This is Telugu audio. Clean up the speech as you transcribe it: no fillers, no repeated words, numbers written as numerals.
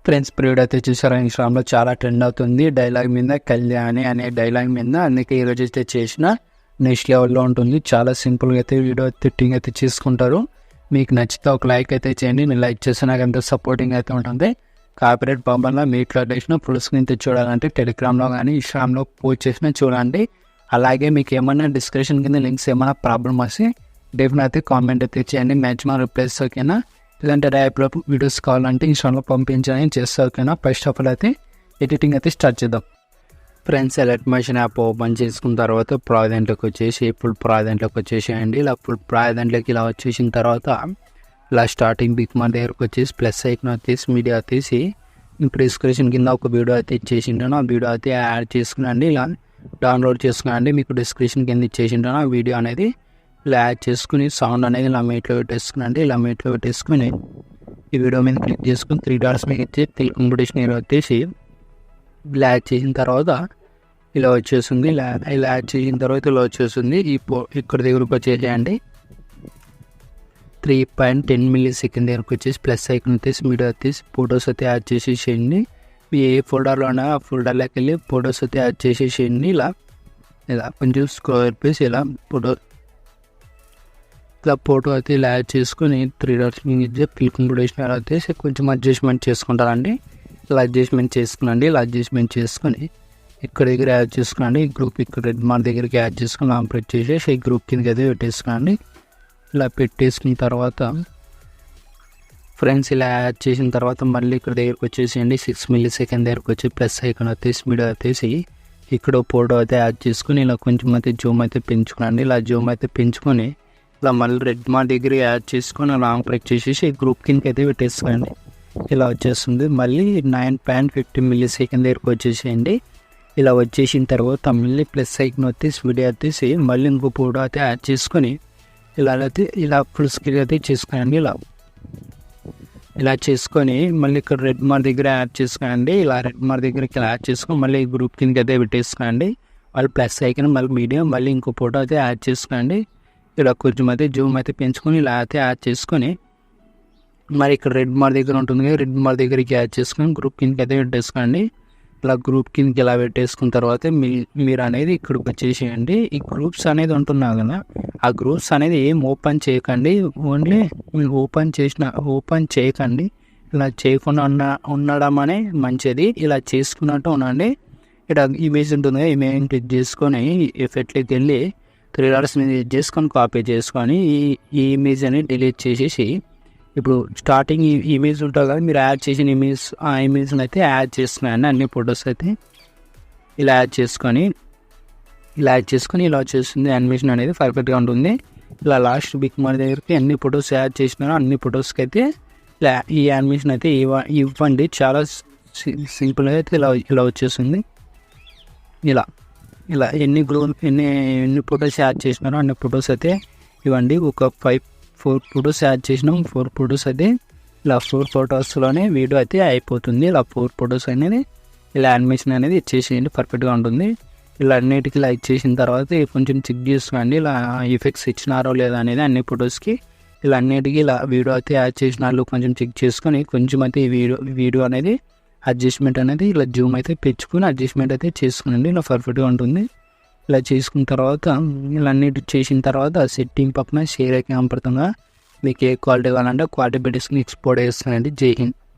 ఫ్రెండ్స్ పీరియడ్ అయితే చూసారా, ఇన్స్టాగ్రామ్లో చాలా ట్రెండ్ అవుతుంది. డైలాగ్ మీద కళ్యాణి అనే డైలాగ్ మీద. అందుకే ఈరోజు అయితే చేసిన నెక్స్ట్ లెవెల్లో ఉంటుంది. చాలా సింపుల్గా అయితే వీడియో ఎడిటింగ్ అయితే చేసుకుంటారు. మీకు నచ్చితే ఒక లైక్ అయితే చేయండి. నేను లైక్ చేస్తే నాకు ఎంతో సపోర్టింగ్ అయితే ఉంటుంది. కాపీరైట్ బాంబర్లో మీ ఇట్లా చేసిన ఫుల్ స్క్రీన్ అయితే చూడాలంటే టెలిగ్రామ్లో కానీ ఇన్స్టాగ్రామ్లో పోస్ట్ చేసినా చూడండి. అలాగే మీకు ఏమన్నా డిస్క్రిప్షన్ కింద లింక్స్ ఏమైనా ప్రాబ్లమ్ వస్తే డెఫినెట్ అయితే కామెంట్ అయితే చేయండి. మ్యాక్సిమం రిప్లైస్ ఓకేనా. ఇలాంటి టైప్లో వీడియోస్ కావాలంటే ఇన్స్టాగ్రామ్లో పంపించాలని చేస్తే ఓకేనా. ఫస్ట్ ఆఫ్ ఆల్ అయితే ఎడిటింగ్ అయితే స్టార్ట్ చేద్దాం. Friends alert machine app open చేసుకున్న తర్వాత ప్రాజెక్ట్లోకి వచ్చేసి ఫుల్ ప్రాజెక్ట్లోకి వచ్చేసేయండి. ఇలా ఫుల్ ప్రాజెక్ట్లోకి ఇలా వచ్చేసిన తర్వాత ఇలా స్టార్టింగ్ బిగ్ మా దగ్గరకు వచ్చేసి ప్లస్ ఐకాన్ వచ్చేసి మీడియా వచ్చేసి ఇప్పుడు డిస్క్రిప్షన్ కింద ఒక వీడియో అయితే ఇచ్చేసింటాను. ఆ వీడియో అయితే యాడ్ చేసుకునండి. ఇలా డౌన్లోడ్ చేసుకునండి. మీకు డిస్క్రిప్షన్ కింద ఇచ్చేసింటాను ఆ వీడియో అనేది. ఇలా యాడ్ చేసుకుని సౌండ్ అనేది ఇలా మీట్లో పెట్టేసుకునండి. ఇలా మీట్లో పెట్టేసుకుని ఈ వీడియో మీద క్లిక్ చేసుకుని 3 డాట్స్ మీద ఇచ్చి కంపిటీషన్ వచ్చేసి ఇలా యాడ్ చేసిన తర్వాత ఇలా వచ్చేస్తుంది. ఇలా యాడ్ చేసిన తర్వాత ఇలా వచ్చేస్తుంది. ఇక్కడ దగ్గరకు వచ్చేసేయండి. 3.10 millisecond దగ్గరకు వచ్చేసి ప్లస్ ఐకాన్ వచ్చేసి వీడియో వచ్చేసి ఫొటోస్ అయితే యాడ్ చేసేసేయండి. మీ ఏ ఫోల్డర్లో ఉన్నా ఆ ఫోల్డర్లోకి వెళ్ళి ఫొటోస్ అయితే యాడ్ చేసేసేయండి. ఇలా కొంచెం స్క్రోల్ చేసి ఇలా ఫోటో అయితే ఇలా యాడ్ చేసుకొని 3 డాట్స్ మీద ఫిల్ కంపిటీషన్ అలా వచ్చేసి కొంచెం అడ్జస్ట్మెంట్ చేసుకుంటారండి. ఇలా అడ్జస్ట్మెంట్ చేసుకునండి. ఇలా అడ్జస్ట్మెంట్ చేసుకొని ఇక్కడ దగ్గర యాడ్ చేసుకునండి. ఈ గ్రూప్ ఇక్కడ రెడ్ మార్క్ దగ్గరికి యాడ్ చేసుకుని ఆపరేట్ చేసేసి ఈ గ్రూప్ కిందకి అయితే పెట్టేసుకునండి. ఇలా పెట్టేసుకున్న తర్వాత ఫ్రెండ్స్ ఇలా యాడ్ చేసిన తర్వాత మళ్ళీ ఇక్కడ దగ్గరకు వచ్చేసేయండి. 6 millisecond దగ్గరకు వచ్చి ప్లస్ ఐకాన్ వచ్చేసి మీడియా వచ్చేసి ఇక్కడ ఫోటో అయితే యాడ్ చేసుకుని ఇలా కొంచెం అయితే జూమ్ అయితే పెంచుకునండి. ఇలా జూమ్ అయితే పెంచుకొని ఇలా మళ్ళీ రెడ్ మార్క్ దగ్గర యాడ్ చేసుకొని అలా ఆపరేట్ చేసేసి ఈ గ్రూప్ కిందకి అయితే పెట్టేసుకోండి. ఇలా వచ్చేస్తుంది. మళ్ళీ 9.50 millisecond దగ్గరకు వచ్చేసేయండి. ఇలా వచ్చేసిన తర్వాత మళ్ళీ ప్లస్ ఐకాన్ వచ్చేసి వీడియో వచ్చేసి మళ్ళీ ఇంకో ఫోటో అయితే యాడ్ చేసుకొని ఇలా అయితే ఇలా ఫుల్ స్క్రీన్ అయితే చేసుకోండి. ఇలా చేసుకొని మళ్ళీ ఇక్కడ రెడ్ మార్క్ దగ్గర యాడ్ చేసుకోండి. ఇలా రెడ్ మార్క్ దగ్గరికి యాడ్ చేసుకొని మళ్ళీ ఈ గ్రూప్ కిందకి అయితే పెట్టేసుకోండి. మళ్ళీ ప్లస్ ఐకాన్ మళ్ళీ మీడియం మళ్ళీ ఇంకో ఫోటో అయితే యాడ్ చేసుకోండి. ఇలా కొంచెం అయితే జూమ్ అయితే పెంచుకొని ఇలా అయితే యాడ్ చేసుకొని మరి ఇక్కడ రెడ్ మార్క్ దగ్గర ఉంటుంది కదా, రెడ్ మార్క్ దగ్గరికి యాడ్ చేసుకొని గ్రూప్ కిందకి అయితే పెట్టేసుకోండి. ఇలా గ్రూప్ కిందకి ఇలా పెట్టేసుకున్న తర్వాత మీరు అనేది ఇక్కడికి వచ్చేసేయండి. ఈ గ్రూప్స్ అనేది ఉంటున్నావు కదా, ఆ గ్రూప్స్ అనేది ఏం ఓపెన్ చేయకండి. ఓన్లీ మీరు ఓపెన్ చేయకండి. ఇలా చేయకుండా ఉండడం అనే మంచిది. ఇలా చేసుకున్నట్టు ఉండండి. ఇక్కడ ఇమేజ్ ఉంటుంది కదా, ఇమేజ్ క్లిక్ చేసుకొని ఎఫెక్ట్లోకి వెళ్ళి 3 డాట్స్ మీద చేసుకొని కాపీ చేసుకొని ఈ ఇమేజ్ అనేది డిలీట్ చేసేసి ఇప్పుడు స్టార్టింగ్ ఈ ఇమేజ్ ఉంటుంది కదా, మీరు యాడ్ చేసిన ఇమేజ్ ఆ ఇమేజ్ని అయితే యాడ్ చేసుకున్నాను. అన్ని ఫొటోస్ అయితే ఇలా యాడ్ చేసుకొని ఇలా వచ్చేస్తుంది. యానిమేషన్ అనేది పర్ఫెక్ట్గా ఉంటుంది. ఇలా లాస్ట్ బిగ్ మార్క్ దగ్గరికి అన్ని ఫొటోస్ యాడ్ చేసినారో అన్ని ఫొటోస్కి అయితే ఇలా ఈ యానిమేషన్ అయితే ఇవ్వండి. చాలా సింపుల్గా అయితే ఇలా వచ్చేస్తుంది. ఇలా ఎన్ని ఫొటోస్ యాడ్ చేసినారో అన్ని ఫొటోస్ అయితే ఇవ్వండి. ఒక 4 ఫొటోస్ యాడ్ చేసినాం. 4 ఫొటోస్ అయితే ఇలా 4 ఫొటోస్లోనే వీడియో అయితే అయిపోతుంది. ఇలా 4 ఫొటోస్ అనేది ఇలా యానిమేషన్ అనేది ఇచ్చేసేయండి. పర్ఫెక్ట్గా ఉంటుంది. ఇలా అన్నిటికీ ఇలా ఇచ్చేసిన తర్వాత కొంచెం చెక్ చేసుకోండి. ఇలా ఎఫెక్ట్స్ ఇచ్చినారో లేదా అనేది అన్ని ఫొటోస్కి ఇలా అన్నిటికీ ఇలా వీడియో అయితే యాడ్ చేసినారు కొంచెం చెక్ చేసుకొని కొంచెం అయితే ఈ వీడియో అనేది అడ్జస్ట్మెంట్ అనేది ఇలా జూమ్ అయితే పెంచుకొని అడ్జస్ట్మెంట్ అయితే చేసుకునండి. ఇలా పర్ఫెక్ట్గా ఉంటుంది. ఇలా చేసుకున్న తర్వాత ఇలా అన్నిటి చేసిన తర్వాత సెట్టింగ్ పక్కన షేర్ అయితే కనపడుతుందా, మీకు ఏ క్వాలిటీ కావాలంటే క్వాలిటీ పెట్టేసుకుని ఎక్స్పోర్ట్ చేస్తానండి. జై హింద్.